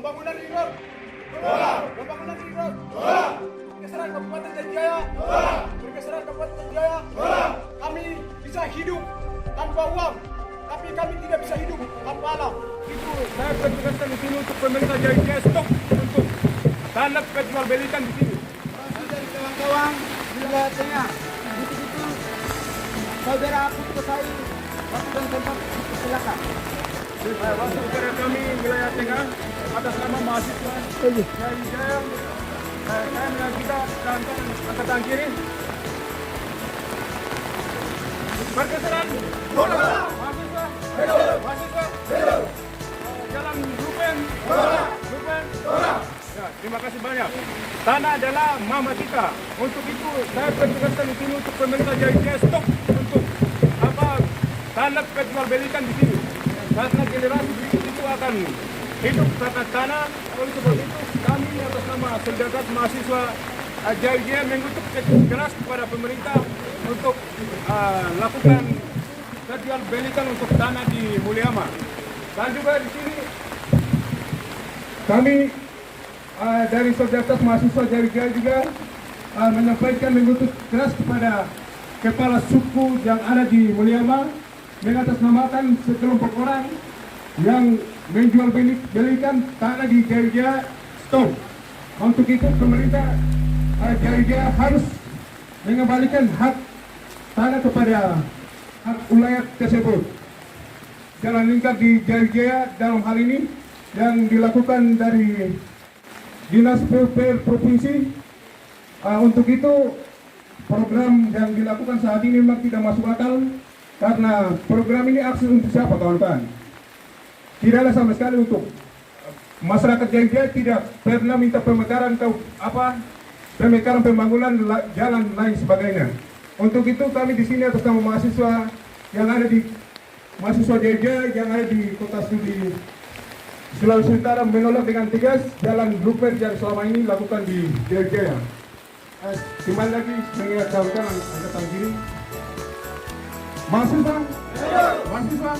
Pembangunan ring road. Tolak. Pembangunan ring road. Tolak. Pergeseran Kabupaten Jaya. Tolak. Pergeseran Kabupaten Jaya. Tolak. Kami bisa hidup tanpa uang, tapi kami tidak bisa hidup tanpa alam. Itu saya pertugaskan di sini untuk pemerintah Jaya stop untuk tanah jual belikan di sini. Dari kawan-kawan di wilayah tengah, untuk itu saudara aku selesai waktu dan tempat silakan. Waktu saudara kami wilayah tengah atas nama mahasiswa dari Jaya, saya dengan kita dan angkatan kiri. Pergeseran bola mahasiswa, mahasiswa, jalan Rupen, Rupen. Ya, terima kasih banyak. Tanah adalah mama kita. Untuk itu saya pertugaskan di sini untuk pemerintah Jaya stop untuk tanah jual belikan di sini. Karena generasi berikut itu akan hidup karena tanah. Oleh sebab itu kami atas nama Solidaritas Mahasiswa Jaya mengutuk keras kepada pemerintah untuk lakukan jual belikan untuk tanah di Mulyama. Dan juga di sini kami dari Solidaritas Mahasiswa Jaya juga menyampaikan mengutuk keras kepada kepala suku yang ada di Mulyama mengatasnamakan sekelompok orang yang menjual belikan tanah di Jaya stop. Untuk itu pemerintah Jaya harus mengembalikan hak tanah kepada hak ulayat tersebut. Jalan lingkar di Jaya dalam hal ini yang dilakukan dari Dinas PUPR Provinsi. Untuk itu program yang dilakukan saat ini memang tidak masuk akal, karena program ini akses untuk siapa kawan-kawan? Tidak ada sama sekali untuk masyarakat Jaya, tidak pernah minta pemekaran pemekaran pembangunan jalan lain sebagainya. Untuk itu kami di sini atas nama mahasiswa yang ada di mahasiswa Jaya yang ada di Kota Studi Sulawesi Utara menolak dengan tegas jalan blueprint yang selama ini dilakukan di Jaya. Kembali lagi mengingat kawan-kawan angkatan kiri. Mahasiswa, mahasiswa,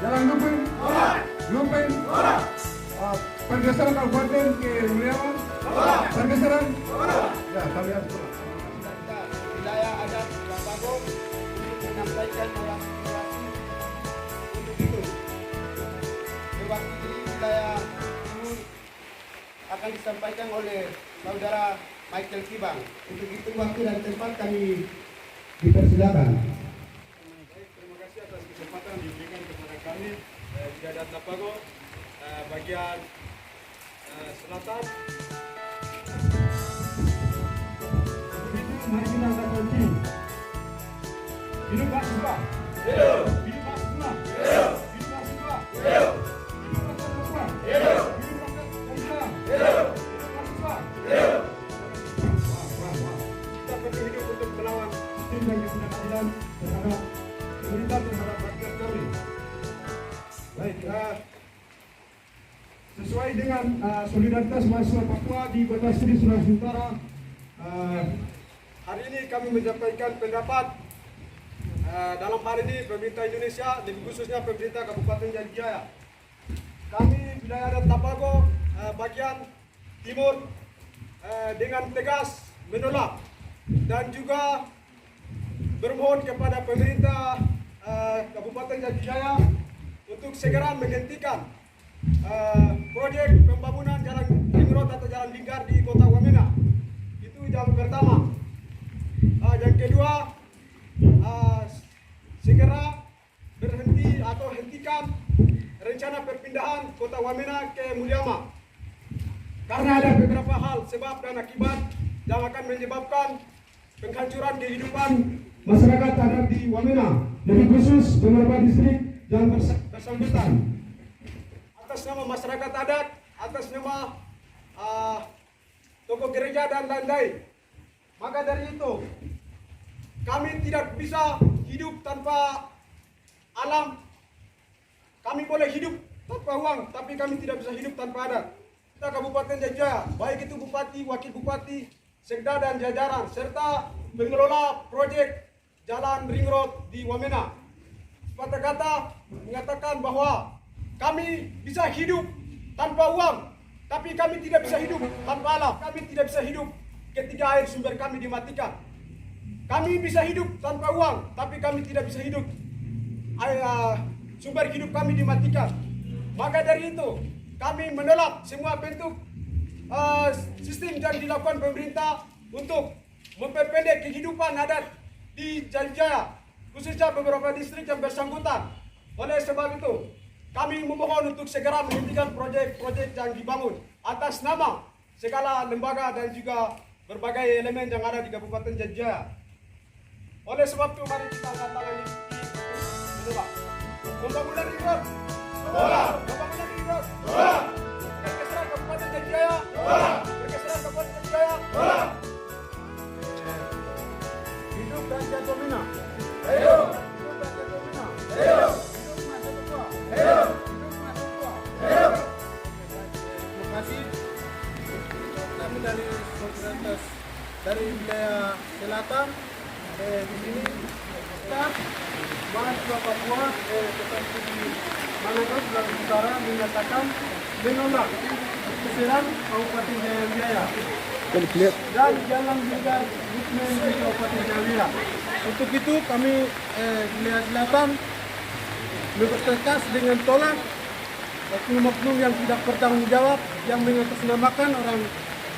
jalan blueprint, pergeseran kabupaten ke Mulyama, pergeseran, ya kami harus Wilayah adat Lampago untuk menyampaikan aspirasi untuk itu. Mewakili wilayah timur akan disampaikan oleh saudara Michael Kibang. Untuk itu waktu dan tempat kami dipersilakan. Terima kasih atas kesempatan diberikan kepada kami di Adat Lampago bagian selatan. Mari kita angkat kunci. Hidup mahasiswa. Hidup. Hidup mahasiswa. Hidup. Hidup mahasiswa. Hidup. Hidup mahasiswa. Hidup. Hidup mahasiswa. Hidup. Hidup mahasiswa. Hidup. Wah. Kita perlu hidup untuk melawan sistem yang ketidakadilan terhadap pemerintah terhadap rakyat kami. Baik, sesuai dengan solidaritas mahasiswa Papua di Kota Studi Sulawesi Utara, hari ini kami menyampaikan pendapat dalam hal ini pemerintah Indonesia, lebih khususnya pemerintah Kabupaten Jaya. Kami wilayah adat Lampago bagian timur dengan tegas menolak dan juga bermohon kepada pemerintah Kabupaten Jaya untuk segera menghentikan proyek pembangunan jalan ring road atau jalan lingkar di Kota Wamena. Itu yang pertama. Yang kedua, segera berhenti atau hentikan rencana perpindahan Kota Wamena ke Mulyama. Karena ada beberapa hal sebab dan akibat yang akan menyebabkan penghancuran kehidupan masyarakat adat di Wamena, lebih khusus beberapa distrik yang bersangkutan. Atas nama masyarakat adat, atas nama tokoh gereja dan lain-lain. Maka dari itu, kami tidak bisa hidup tanpa alam. Kami boleh hidup tanpa uang, tapi kami tidak bisa hidup tanpa adat. Kita Kabupaten Jaya, baik itu bupati, wakil bupati, sekda dan jajaran, serta pengelola proyek jalan ring road di Wamena, kata-kata mengatakan bahwa kami bisa hidup tanpa uang, Tapi kami tidak bisa hidup tanpa alam. Kami tidak bisa hidup ketika air sumber kami dimatikan. Kami bisa hidup tanpa uang, tapi kami tidak bisa hidup sumber hidup kami dimatikan. Maka dari itu, kami menolak semua bentuk sistem yang dilakukan pemerintah untuk memperpendek kehidupan adat di Jaya, khususnya beberapa distrik yang bersangkutan. Oleh sebab itu, kami memohon untuk segera menghentikan proyek-proyek yang dibangun atas nama segala lembaga dan juga berbagai elemen yang ada di Kabupaten Jaya. Oleh sebab itu, mari kita angkat tangan ini menolak pembangunan ringan. Pembangunan ringan. Bergeseran Kabupaten Jaya. Bergeseran Kabupaten Jaya. Hidup Raja Tomina. Hidup Raja Tomina. Hidup Raja Tomina. Hidup Raja Tomina. Hidup. Terima kasih. Kami dari Solidaritas dari wilayah selatan di sini kita mahasiswa Papua tetapi di Manado Sulawesi Utara menyatakan menolak keseran Kabupaten Jaya dan jalan juga movement di Kabupaten Jaya. Untuk itu kami wilayah selatan bertegas dengan tolak oknum-oknum yang tidak bertanggung jawab yang mengatasnamakan orang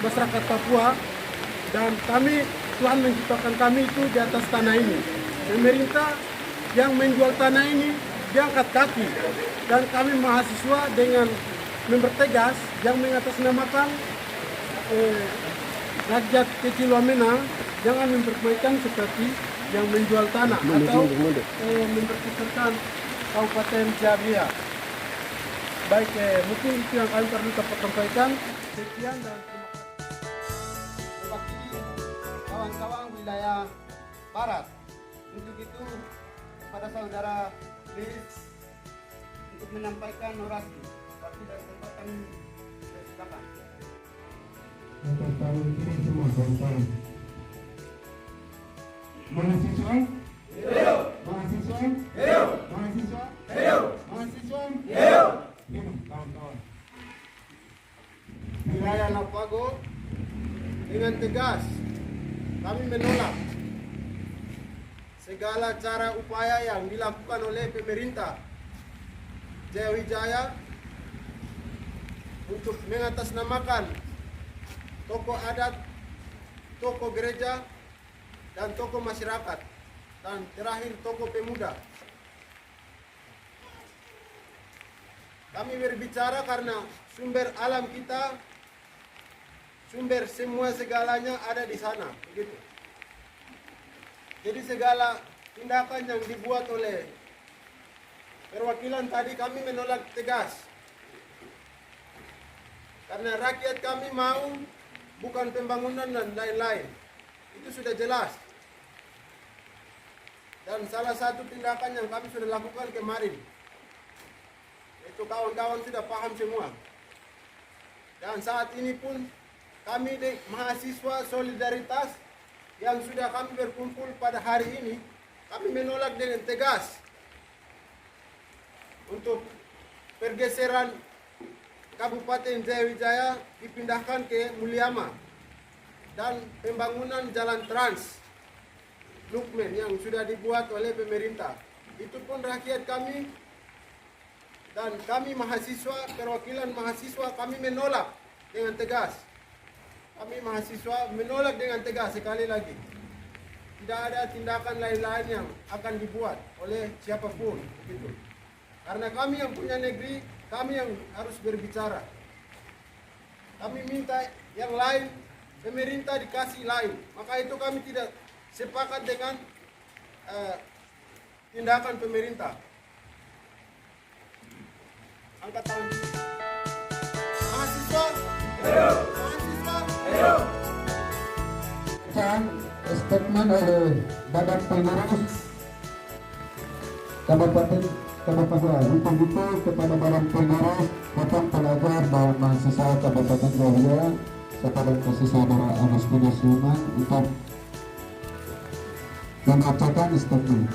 masyarakat Papua, dan kami Tuhan menciptakan kami itu di atas tanah ini. Pemerintah yang menjual tanah ini diangkat kaki, dan kami mahasiswa dengan mempertegas yang mengatasnamakan rakyat kecil Wamena jangan mempermainkan seperti yang menjual tanah atau memperkeserkan Kabupaten Jaya. Baik, mungkin itu yang kami perlu sampaikan. Sekian dan terima kasih. Mewakili kawan-kawan wilayah barat. Untuk itu pada saudara Liz untuk menyampaikan orasi. Waktu dan tempat kami silakan. Atas tahun ini semua kawan-kawan. Mahasiswa? Hidup! Mahasiswa? Hidup! Mahasiswa? Hidup! Mahasiswa? Hidup! Hidup kawan-kawan. Wilayah Lapago dengan tegas kami menolak segala cara upaya yang dilakukan oleh pemerintah Jaya Wijaya untuk mengatasnamakan tokoh adat, tokoh gereja, dan tokoh masyarakat, dan terakhir tokoh pemuda. Kami berbicara karena sumber alam kita, sumber semua segalanya ada di sana, begitu. Jadi segala tindakan yang dibuat oleh perwakilan tadi kami menolak tegas. Karena rakyat kami mau bukan pembangunan dan lain-lain. Itu sudah jelas. Dan salah satu tindakan yang kami sudah lakukan kemarin, itu kawan-kawan sudah paham semua. Dan saat ini pun kami di mahasiswa solidaritas yang sudah kami berkumpul pada hari ini, kami menolak dengan tegas untuk pergeseran Kabupaten Jaya Wijaya dipindahkan ke Mulyama dan pembangunan jalan trans Lukmen yang sudah dibuat oleh pemerintah. Itu pun rakyat kami dan kami mahasiswa, perwakilan mahasiswa, kami menolak dengan tegas. Kami mahasiswa menolak dengan tegas sekali lagi. Tidak ada tindakan lain-lain yang akan dibuat oleh siapapun, gitu. Karena kami yang punya negeri, kami yang harus berbicara. Kami minta yang lain, pemerintah dikasih lain. Maka itu kami tidak sepakat dengan tindakan pemerintah. Angkat tangan. Mahasiswa, hidup! Mahasiswa, hidup! Statement oleh Badan Pengurus Kabupaten untuk itu kepada Badan Pengurus Badan Pelajar dan Mahasiswa Kabupaten Jaya kepada kasih saudara Agustinus Yuman untuk membacakan statement.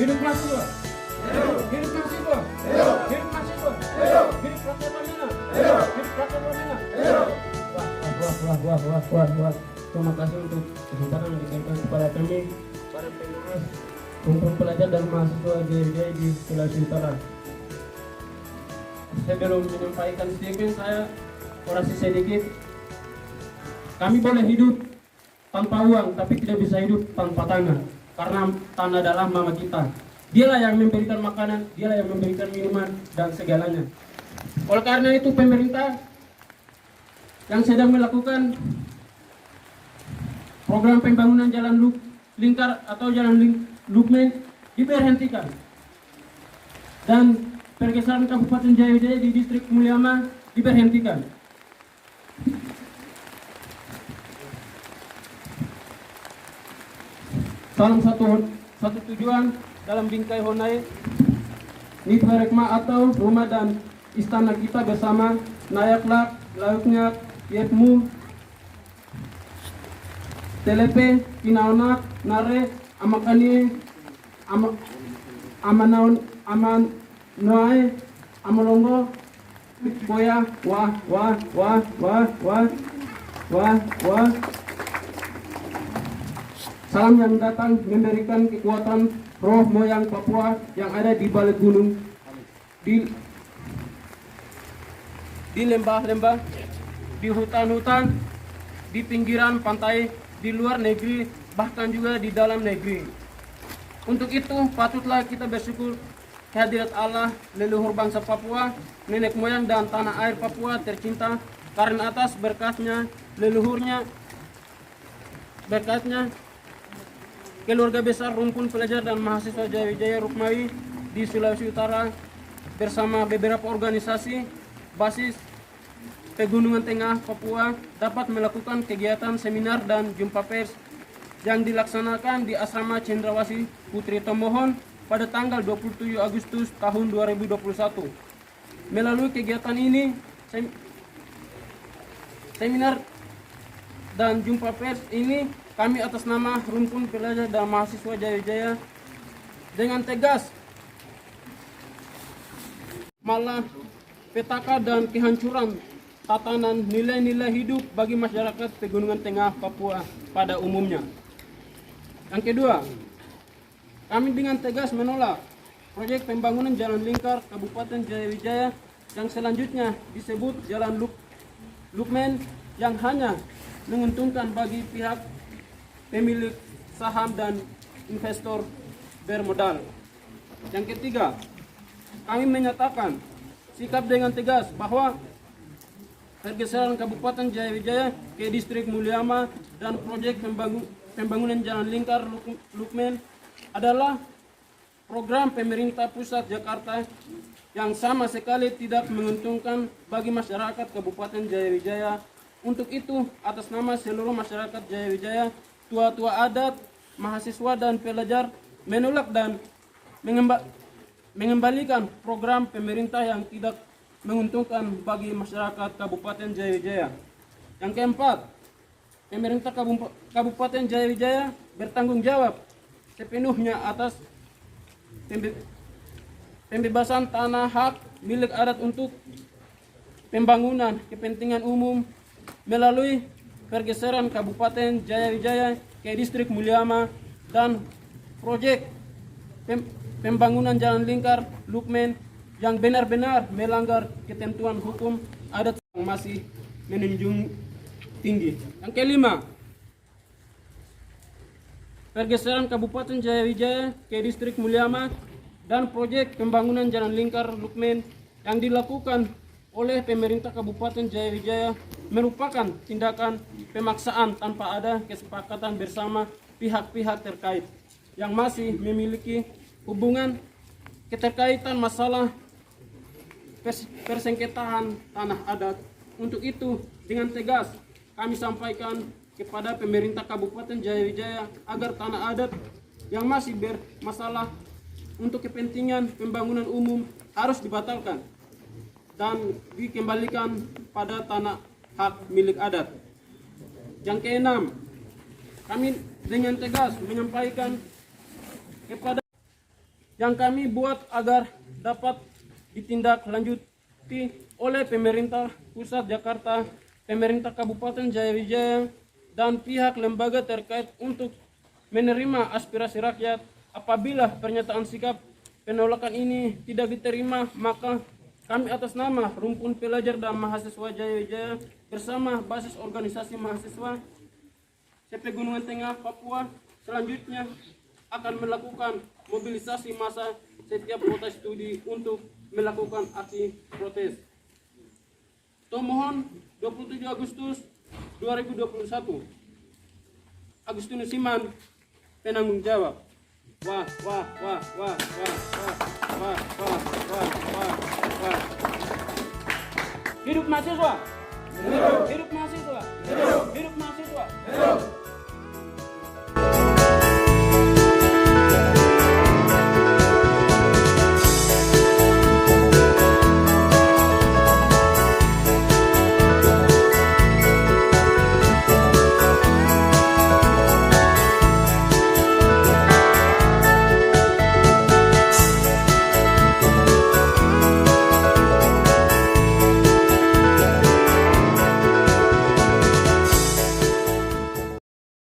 Hidup mahasiswa. Hidup mahasiswa. Hidup mahasiswa. Hidup rakyat Wamena. Hidup rakyat Wamena. Wah. Terima kasih untuk kesempatan yang diberikan kepada kami, para pengurus, kumpul pelajar dan mahasiswa Jaya di Sulawesi Utara. Sebelum menyampaikan statement saya, orasi sedikit. Kami boleh hidup tanpa uang, tapi tidak bisa hidup tanpa tanah. Karena tanah adalah mama kita. Dialah yang memberikan makanan, dialah yang memberikan minuman, dan segalanya. Oleh karena itu pemerintah yang sedang melakukan program pembangunan jalan lingkar atau jalan Lukmen diberhentikan. Dan pergeseran Kabupaten Jaya di distrik Mulyama diberhentikan. Salam satu tujuan dalam bingkai Honai Nitwarekma atau rumah dan istana kita bersama Nayaklak, Lauknya, Yetmu, Telepe, Kinaonak, Nare, Amakani, Amanaon, Amanoai, Amalongo, Boya, wah. Salam yang datang memberikan kekuatan roh moyang Papua yang ada di balik gunung, di lembah-lembah, di hutan-hutan, di pinggiran pantai, di luar negeri, bahkan juga di dalam negeri. Untuk itu patutlah kita bersyukur kehadirat Allah, leluhur bangsa Papua, nenek moyang dan tanah air Papua tercinta, karena atas berkatnya, leluhurnya, berkatnya keluarga besar rumpun pelajar dan mahasiswa Jaya Rukmawi di Sulawesi Utara bersama beberapa organisasi basis Pegunungan Tengah Papua dapat melakukan kegiatan seminar dan jumpa pers yang dilaksanakan di Asrama Cendrawasih Putri Tomohon pada tanggal 27 Agustus tahun 2021. Melalui kegiatan ini, seminar dan jumpa pers ini, kami atas nama rumpun pelajar dan mahasiswa Jaya dengan tegas malah petaka dan kehancuran tatanan nilai-nilai hidup bagi masyarakat Pegunungan Tengah Papua pada umumnya. Yang kedua, kami dengan tegas menolak proyek pembangunan jalan lingkar Kabupaten Jaya yang selanjutnya disebut Jalan Lukmen yang hanya menguntungkan bagi pihak pemilik saham dan investor bermodal. Yang ketiga, kami menyatakan sikap dengan tegas bahwa pergeseran Kabupaten Jaya ke distrik Mulyama dan proyek pembangunan jalan lingkar Lukmen adalah program pemerintah pusat Jakarta yang sama sekali tidak menguntungkan bagi masyarakat Kabupaten Jaya. Untuk itu, atas nama seluruh masyarakat Jaya, tua-tua adat, mahasiswa dan pelajar menolak dan mengembalikan program pemerintah yang tidak menguntungkan bagi masyarakat Kabupaten Jaya. Yang keempat, pemerintah Kabupaten Jaya bertanggung jawab sepenuhnya atas pembebasan tanah hak milik adat untuk pembangunan kepentingan umum melalui pergeseran Kabupaten Jaya ke distrik Mulyama dan proyek pembangunan jalan lingkar Lukmen yang benar-benar melanggar ketentuan hukum adat yang masih menunjung tinggi. Yang kelima, pergeseran Kabupaten Jaya ke distrik Mulyama dan proyek pembangunan jalan lingkar Lukmen yang dilakukan oleh pemerintah Kabupaten Jaya merupakan tindakan pemaksaan tanpa ada kesepakatan bersama pihak-pihak terkait yang masih memiliki hubungan keterkaitan masalah persengketaan tanah adat. Untuk itu, dengan tegas kami sampaikan kepada pemerintah Kabupaten Jaya agar tanah adat yang masih bermasalah untuk kepentingan pembangunan umum harus dibatalkan dan dikembalikan pada tanah hak milik adat. Yang keenam, kami dengan tegas menyampaikan kepada yang kami buat agar dapat ditindaklanjuti oleh pemerintah pusat Jakarta, pemerintah Kabupaten Jayawijaya, dan pihak lembaga terkait untuk menerima aspirasi rakyat. Apabila pernyataan sikap penolakan ini tidak diterima, maka kami atas nama Rumpun Pelajar dan Mahasiswa Jayawijaya bersama basis organisasi mahasiswa CP Gunungan Tengah Papua selanjutnya akan melakukan mobilisasi massa setiap kota studi untuk melakukan aksi protes. Tomohon 27 Agustus 2021. Agustinus Siman, penanggung jawab. Wah. Hidup mahasiswa. Hidup mahasiswa. Hidup mahasiswa.